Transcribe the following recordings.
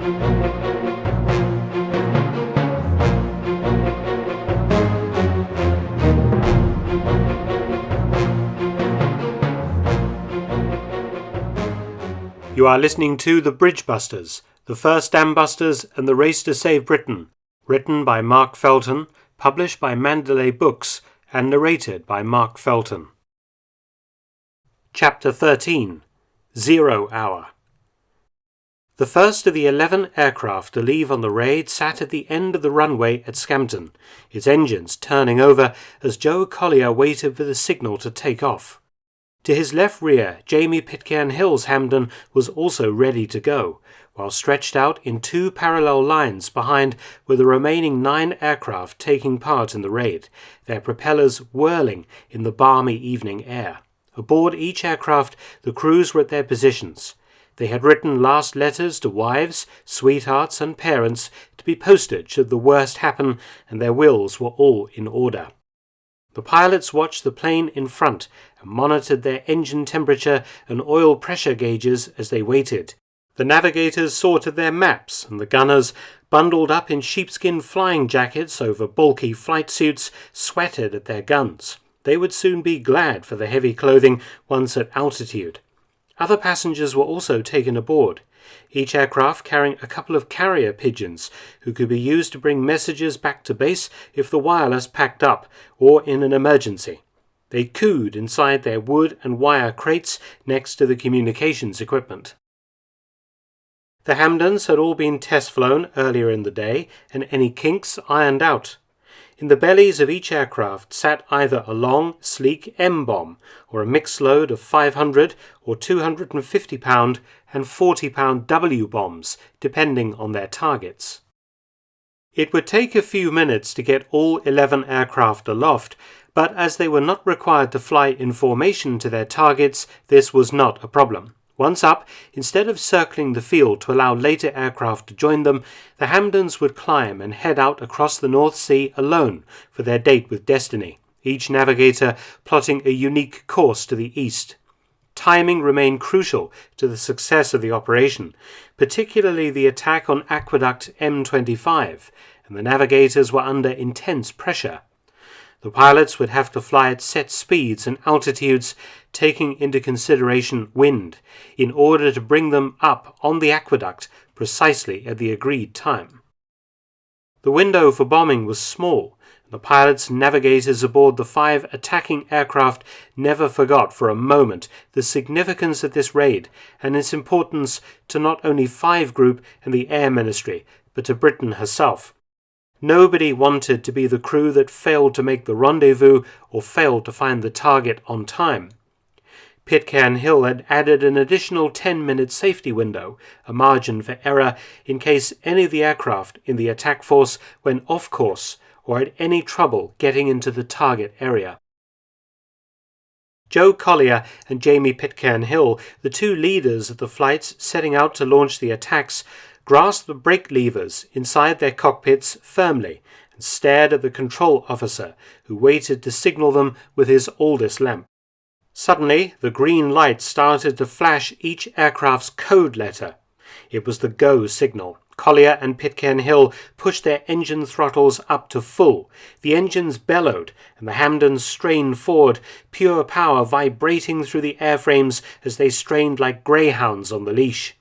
You are listening to The Bridge Busters, the first dam busters and the race to save Britain, written by Mark Felton, published by Mandalay Books, and narrated by Mark Felton. Chapter 13. 0 Hour. The first of the 11 aircraft to leave on the raid sat at the end of the runway at Scampton, its engines turning over as Joe Collier waited for the signal to take off. To his left rear, Jamie Pitcairn-Hill's Hampden was also ready to go, while stretched out in 2 parallel lines behind were the remaining 9 aircraft taking part in the raid, their propellers whirling in the balmy evening air. Aboard each aircraft, the crews were at their positions. They had written last letters to wives, sweethearts, and parents to be posted should the worst happen, and their wills were all in order. The pilots watched the plane in front and monitored their engine temperature and oil pressure gauges as they waited. The navigators saw to their maps, and the gunners, bundled up in sheepskin flying jackets over bulky flight suits, sweated at their guns. They would soon be glad for the heavy clothing once at altitude. Other passengers were also taken aboard, each aircraft carrying a couple of carrier pigeons who could be used to bring messages back to base if the wireless packed up or in an emergency. They cooed inside their wood and wire crates next to the communications equipment. The Hampdens had all been test flown earlier in the day and any kinks ironed out. In the bellies of each aircraft sat either a long, sleek M-bomb or a mixed load of 500 or 250-pound and 40-pound W-bombs, depending on their targets. It would take a few minutes to get all 11 aircraft aloft, but as they were not required to fly in formation to their targets, this was not a problem. Once up, instead of circling the field to allow later aircraft to join them, the Hampdens would climb and head out across the North Sea alone for their date with destiny, each navigator plotting a unique course to the east. Timing remained crucial to the success of the operation, particularly the attack on aqueduct M25, and the navigators were under intense pressure. The pilots would have to fly at set speeds and altitudes, taking into consideration wind, in order to bring them up on the aqueduct precisely at the agreed time. The window for bombing was small, and the pilots and navigators aboard the 5 attacking aircraft never forgot for a moment the significance of this raid and its importance to not only 5 Group and the Air Ministry, but to Britain herself. Nobody wanted to be the crew that failed to make the rendezvous or failed to find the target on time. Pitcairn-Hill had added an additional 10-minute safety window, a margin for error in case any of the aircraft in the attack force went off course or had any trouble getting into the target area. Joe Collier and Jamie Pitcairn-Hill, the 2 leaders of the flights setting out to launch the attacks, grasped the brake levers inside their cockpits firmly and stared at the control officer, who waited to signal them with his oldest lamp. Suddenly, the green light started to flash each aircraft's code letter. It was the go signal. Collier and Pitcairn-Hill pushed their engine throttles up to full. The engines bellowed, and the Hampdens strained forward, pure power vibrating through the airframes as they strained like greyhounds on the leash.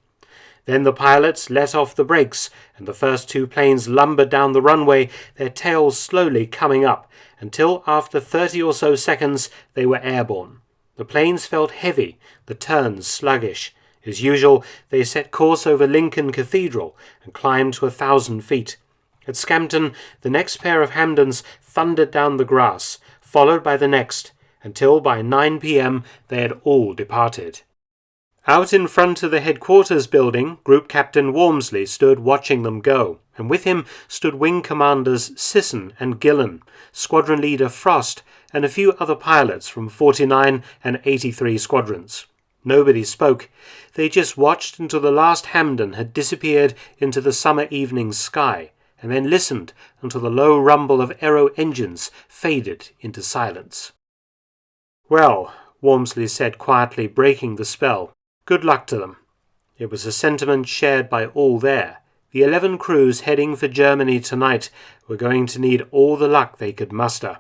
Then the pilots let off the brakes, and the first 2 planes lumbered down the runway, their tails slowly coming up, until after 30 or so seconds they were airborne. The planes felt heavy, the turns sluggish. As usual, they set course over Lincoln Cathedral and climbed to 1,000 feet. At Scampton, the next pair of Hampdens thundered down the grass, followed by the next, until by 9 p.m. they had all departed. Out in front of the headquarters building, Group Captain Walmsley stood watching them go, and with him stood Wing Commanders Sisson and Gillen, Squadron Leader Frost, and a few other pilots from 49 and 83 squadrons. Nobody spoke. They just watched until the last Hampden had disappeared into the summer evening sky, and then listened until the low rumble of aero engines faded into silence. "Well," Walmsley said quietly, breaking the spell, "good luck to them." It was a sentiment shared by all there, The 11 crews heading for Germany tonight were going to need all the luck they could muster.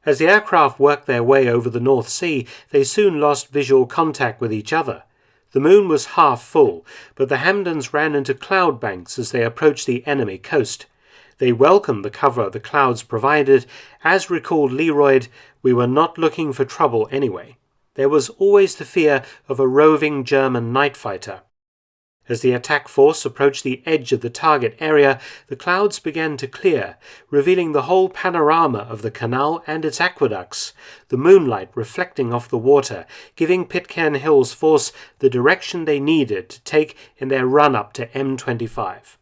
As the aircraft worked their way over the North Sea, they soon lost visual contact with each other. The moon was half full, but the Hampdens ran into cloud banks as they approached the enemy coast. They welcomed the cover the clouds provided. As recalled Leroyd, "We were not looking for trouble anyway." There was always the fear of a roving German night fighter. As the attack force approached the edge of the target area, the clouds began to clear, revealing the whole panorama of the canal and its aqueducts, the moonlight reflecting off the water, giving Pitcairn-Hill's force the direction they needed to take in their run-up to M25.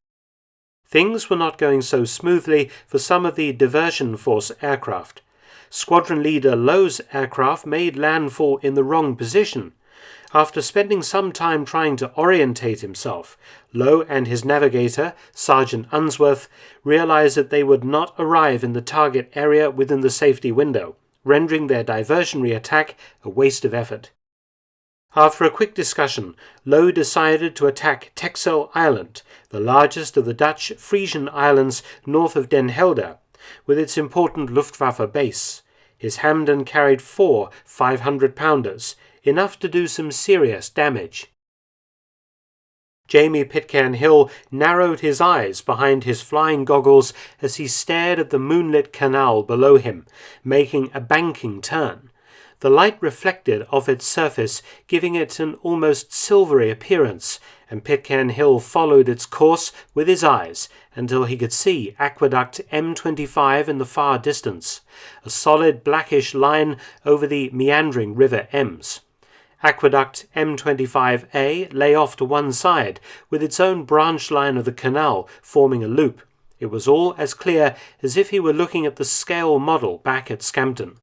Things were not going so smoothly for some of the diversion force aircraft. Squadron leader Lowe's aircraft made landfall in the wrong position. After spending some time trying to orientate himself, Lowe and his navigator, Sergeant Unsworth, realized that they would not arrive in the target area within the safety window, rendering their diversionary attack a waste of effort. After a quick discussion, Lowe decided to attack Texel Island, the largest of the Dutch Frisian islands north of Den Helder, with its important Luftwaffe base. His Hampden carried 4 500-pounders, enough to do some serious damage. Jamie Pitcairn-Hill narrowed his eyes behind his flying goggles as he stared at the moonlit canal below him, making a banking turn. The light reflected off its surface, giving it an almost silvery appearance, and Pitcairn-Hill followed its course with his eyes until he could see aqueduct M25 in the far distance, a solid blackish line over the meandering River Ems. Aqueduct M25A lay off to one side, with its own branch line of the canal forming a loop. It was all as clear as if he were looking at the scale model back at Scampton.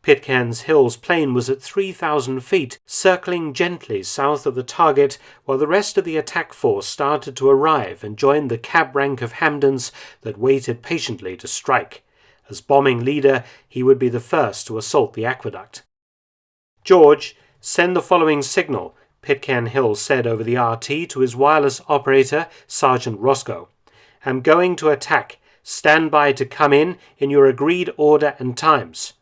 Pitcairn-Hill's plane was at 3,000 feet, circling gently south of the target, while the rest of the attack force started to arrive and joined the cab rank of Hampdens that waited patiently to strike. As bombing leader, he would be the first to assault the aqueduct. "George, send the following signal," Pitcairn-Hill said over the RT to his wireless operator, Sergeant Roscoe. "I'm going to attack. Stand by to come in your agreed order and times."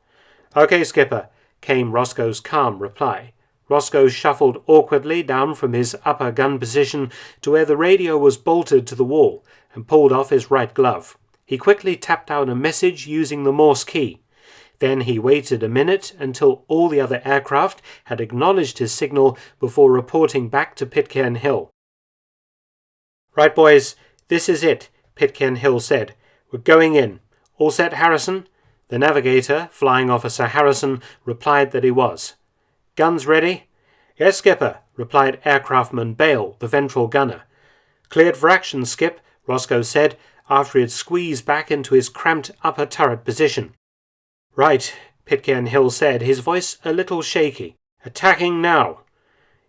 "Okay, Skipper," came Roscoe's calm reply. Roscoe shuffled awkwardly down from his upper gun position to where the radio was bolted to the wall and pulled off his right glove. He quickly tapped out a message using the Morse key. Then he waited a minute until all the other aircraft had acknowledged his signal before reporting back to Pitcairn-Hill. "Right, boys, this is it," Pitcairn-Hill said. "We're going in. All set, Harrison?" The navigator, Flying Officer Harrison, replied that he was. "Guns ready?" "Yes, Skipper," replied Aircraftman Bale, the ventral gunner. "Cleared for action, Skip," Roscoe said, after he had squeezed back into his cramped upper turret position. "Right," Pitcairn-Hill said, his voice a little shaky. "Attacking now."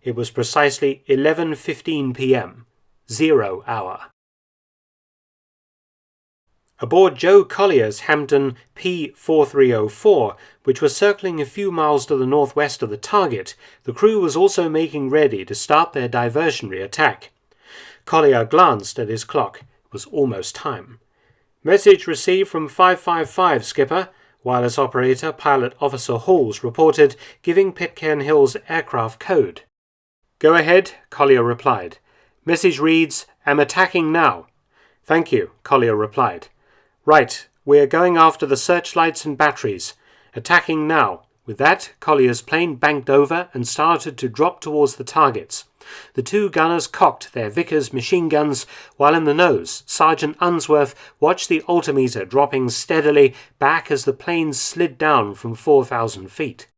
It was precisely 11:15 p.m. 0 hour. Aboard Joe Collier's Hampden P-4304, which was circling a few miles to the northwest of the target, the crew was also making ready to start their diversionary attack. Collier glanced at his clock. It was almost time. "Message received from 555, Skipper," wireless operator Pilot Officer Halls reported, giving Pitcairn-Hill's aircraft code. "Go ahead," Collier replied. "Message reads, 'Am attacking now.'" "Thank you," Collier replied. "Right, we're going after the searchlights and batteries. Attacking now." With that, Collier's plane banked over and started to drop towards the targets. The two gunners cocked their Vickers machine guns, while in the nose, Sergeant Unsworth watched the altimeter dropping steadily back as the plane slid down from 4,000 feet.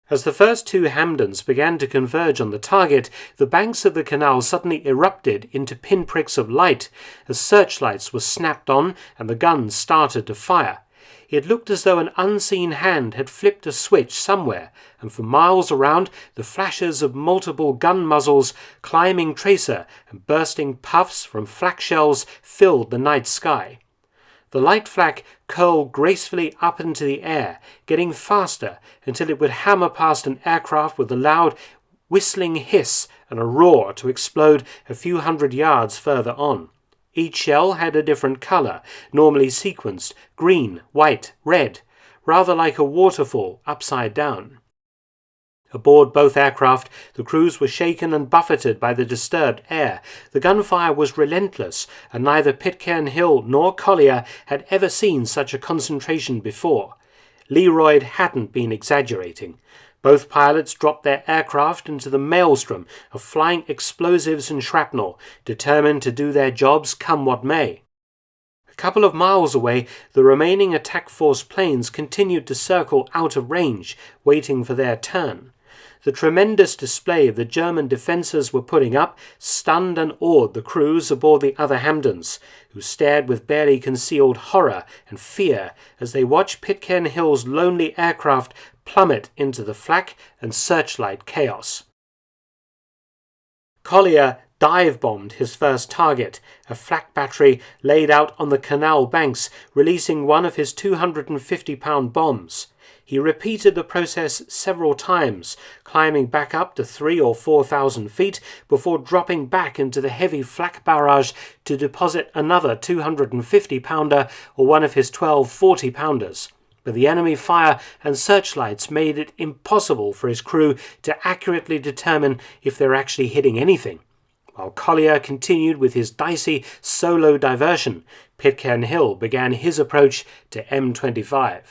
As the first two Hampdens began to converge on the target, the banks of the canal suddenly erupted into pinpricks of light as searchlights were snapped on and the guns started to fire. It looked as though an unseen hand had flipped a switch somewhere, and for miles around, the flashes of multiple gun muzzles, climbing tracer, and bursting puffs from flak shells filled the night sky. The light flak curled gracefully up into the air, getting faster until it would hammer past an aircraft with a loud, whistling hiss and a roar to explode a few hundred yards further on. Each shell had a different colour, normally sequenced, green, white, red, rather like a waterfall upside down. Aboard both aircraft, the crews were shaken and buffeted by the disturbed air. The gunfire was relentless, and neither Pitcairn-Hill nor Collier had ever seen such a concentration before. Leroyd hadn't been exaggerating. Both pilots dropped their aircraft into the maelstrom of flying explosives and shrapnel, determined to do their jobs come what may. A couple of miles away, the remaining attack force planes continued to circle out of range, waiting for their turn. The tremendous display the German defences were putting up stunned and awed the crews aboard the other Hampdens, who stared with barely concealed horror and fear as they watched Pitcairn-Hill's lonely aircraft plummet into the flak and searchlight chaos. Collier dive-bombed his first target, a flak battery laid out on the canal banks, releasing one of his 250-pound bombs. He repeated the process several times, climbing back up to 3,000 or 4,000 feet before dropping back into the heavy flak barrage to deposit another 250-pounder or one of his 12 40-pounders. But the enemy fire and searchlights made it impossible for his crew to accurately determine if they were actually hitting anything. While Collier continued with his dicey solo diversion, Pitcairn-Hill began his approach to M25.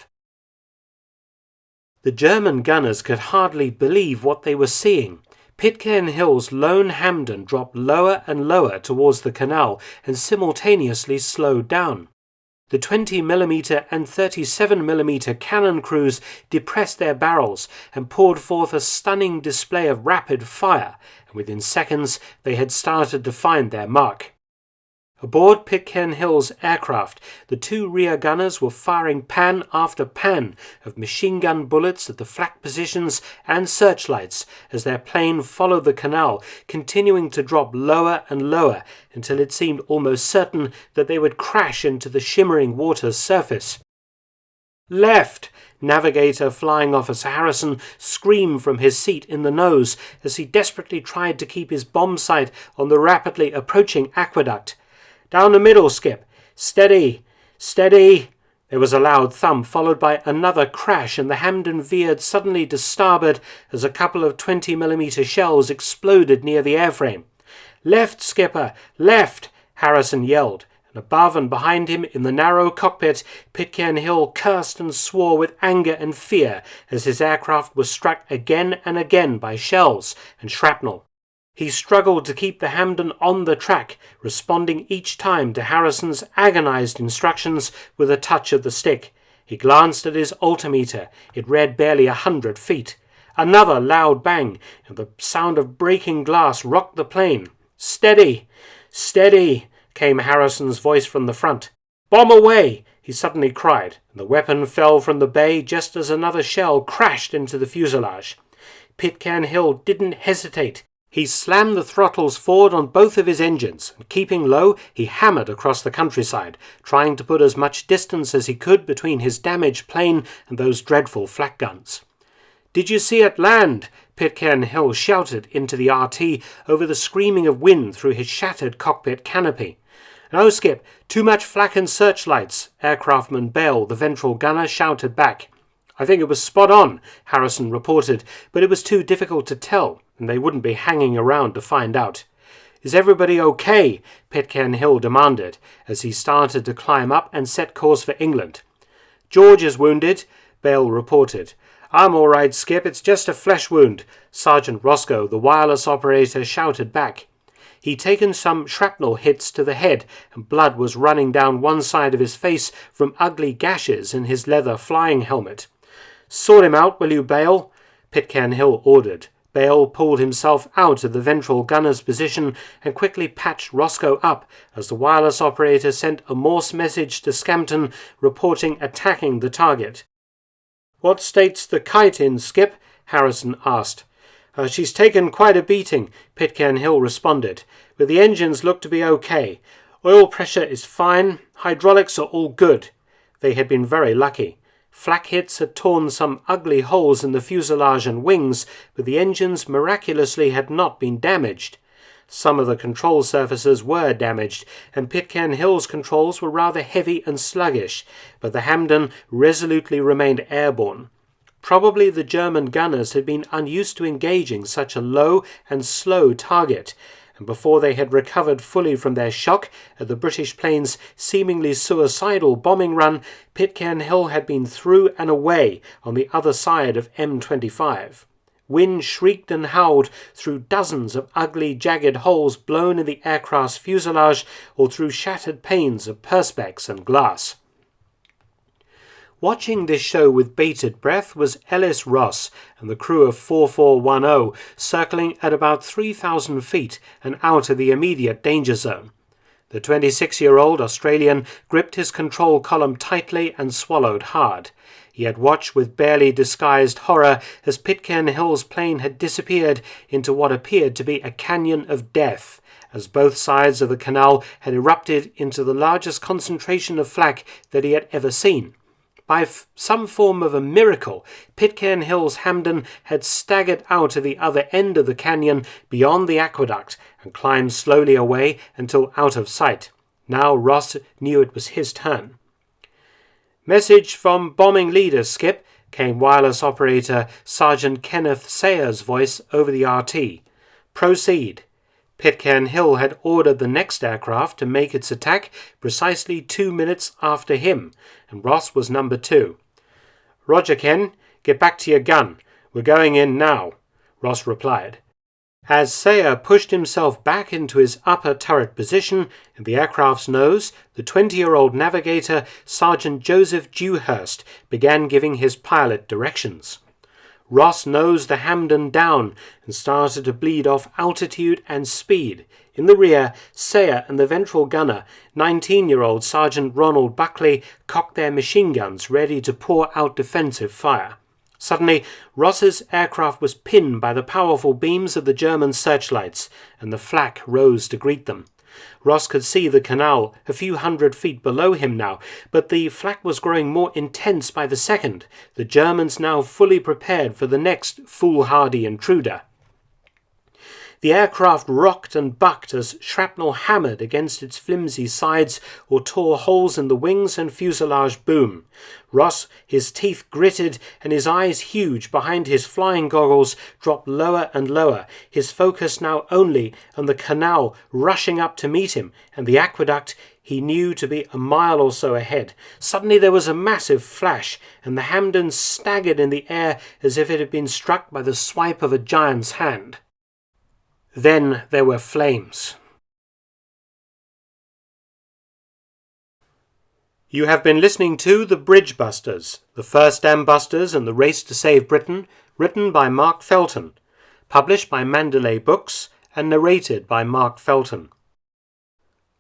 The German gunners could hardly believe what they were seeing. Pitcairn-Hill's lone Hampden dropped lower and lower towards the canal and simultaneously slowed down. The 20mm and 37mm cannon crews depressed their barrels and poured forth a stunning display of rapid fire, and within seconds they had started to find their mark. Aboard Pitcairn-Hill's aircraft, the two rear gunners were firing pan after pan of machine gun bullets at the flak positions and searchlights as their plane followed the canal, continuing to drop lower and lower until it seemed almost certain that they would crash into the shimmering water's surface. "Left!" Navigator Flying Officer Harrison screamed from his seat in the nose as he desperately tried to keep his bomb sight on the rapidly approaching aqueduct. "Down the middle, Skip. Steady! Steady!" There was a loud thump, followed by another crash, and the Hampden veered suddenly to starboard as a couple of 20mm shells exploded near the airframe. "Left, Skipper! Left!" Harrison yelled, and above and behind him in the narrow cockpit, Pitcairn-Hill cursed and swore with anger and fear as his aircraft was struck again and again by shells and shrapnel. He struggled to keep the Hampden on the track, responding each time to Harrison's agonized instructions with a touch of the stick. He glanced at his altimeter. It read barely 100 feet. Another loud bang, and the sound of breaking glass rocked the plane. "Steady! Steady!" came Harrison's voice from the front. "Bomb away!" he suddenly cried, and the weapon fell from the bay just as another shell crashed into the fuselage. Pitcairn-Hill didn't hesitate. He slammed the throttles forward on both of his engines, and keeping low, he hammered across the countryside, trying to put as much distance as he could between his damaged plane and those dreadful flak guns. "Did you see it land?" Pitcairn-Hill shouted into the RT over the screaming of wind through his shattered cockpit canopy. "No, Skip, too much flak and searchlights," Aircraftman Bell, the ventral gunner, shouted back. "I think it was spot on," Harrison reported, but it was too difficult to tell, and they wouldn't be hanging around to find out. "Is everybody okay?" Pitcairn-Hill demanded, as he started to climb up and set course for England. "George is wounded," Bale reported. "I'm all right, Skip, it's just a flesh wound," Sergeant Roscoe, the wireless operator, shouted back. He'd taken some shrapnel hits to the head, and blood was running down one side of his face from ugly gashes in his leather flying helmet. "Sort him out, will you, Bale?" Pitcairn-Hill ordered. Bale pulled himself out of the ventral gunner's position and quickly patched Roscoe up as the wireless operator sent a Morse message to Scampton reporting attacking the target. "What state's the kite in, Skip?" Harrison asked. "She's taken quite a beating," Pitcairn-Hill responded, "but the engines look to be okay. Oil pressure is fine, hydraulics are all good." They had been very lucky. Flak hits had torn some ugly holes in the fuselage and wings, but the engines miraculously had not been damaged. Some of the control surfaces were damaged, and Pitcairn-Hill's controls were rather heavy and sluggish, but the Hampden resolutely remained airborne. Probably the German gunners had been unused to engaging such a low and slow target, and before they had recovered fully from their shock at the British plane's seemingly suicidal bombing run, Pitcairn-Hill had been through and away on the other side of M25. Wind shrieked and howled through dozens of ugly, jagged holes blown in the aircraft's fuselage or through shattered panes of perspex and glass. Watching this show with bated breath was Ellis Ross and the crew of 4410, circling at about 3,000 feet and out of the immediate danger zone. The 26-year-old Australian gripped his control column tightly and swallowed hard. He had watched with barely disguised horror as Pitcairn-Hill's plane had disappeared into what appeared to be a canyon of death, as both sides of the canal had erupted into the largest concentration of flak that he had ever seen. By some form of a miracle, Pitcairn-Hill's Hampden had staggered out to the other end of the canyon beyond the aqueduct and climbed slowly away until out of sight. Now Ross knew it was his turn. "Message from bombing leader, Skip," came wireless operator Sergeant Kenneth Sayer's voice over the RT. "Proceed." Pitcairn-Hill had ordered the next aircraft to make its attack precisely 2 minutes after him, and Ross was number 2. "Roger, Ken. Get back to your gun. We're going in now," Ross replied. As Sayer pushed himself back into his upper turret position in the aircraft's nose, the 20-year-old navigator, Sergeant Joseph Dewhurst, began giving his pilot directions. Ross nosed the Hampden down and started to bleed off altitude and speed. In the rear, Sayer and the ventral gunner, 19-year-old Sergeant Ronald Buckley, cocked their machine guns ready to pour out defensive fire. Suddenly, Ross's aircraft was pinned by the powerful beams of the German searchlights, and the flak rose to greet them. Ross could see the canal a few hundred feet below him now, but the flak was growing more intense by the second, the Germans now fully prepared for the next foolhardy intruder. The aircraft rocked and bucked as shrapnel hammered against its flimsy sides or tore holes in the wings and fuselage boom. Ross, his teeth gritted and his eyes huge behind his flying goggles, dropped lower and lower, his focus now only on the canal rushing up to meet him and the aqueduct he knew to be a mile or so ahead. Suddenly there was a massive flash, and the Hampden staggered in the air as if it had been struck by the swipe of a giant's hand. Then there were flames. You have been listening to The Bridge Busters, the first dam busters in the race to save Britain, written by Mark Felton, published by Mandalay Books, and narrated by Mark Felton.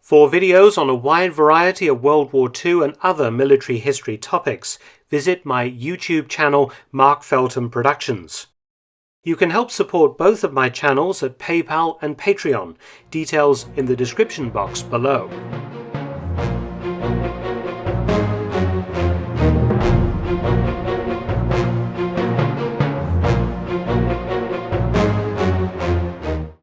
For videos on a wide variety of World War II and other military history topics, visit my YouTube channel, Mark Felton Productions. You can help support both of my channels at PayPal and Patreon, details in the description box below.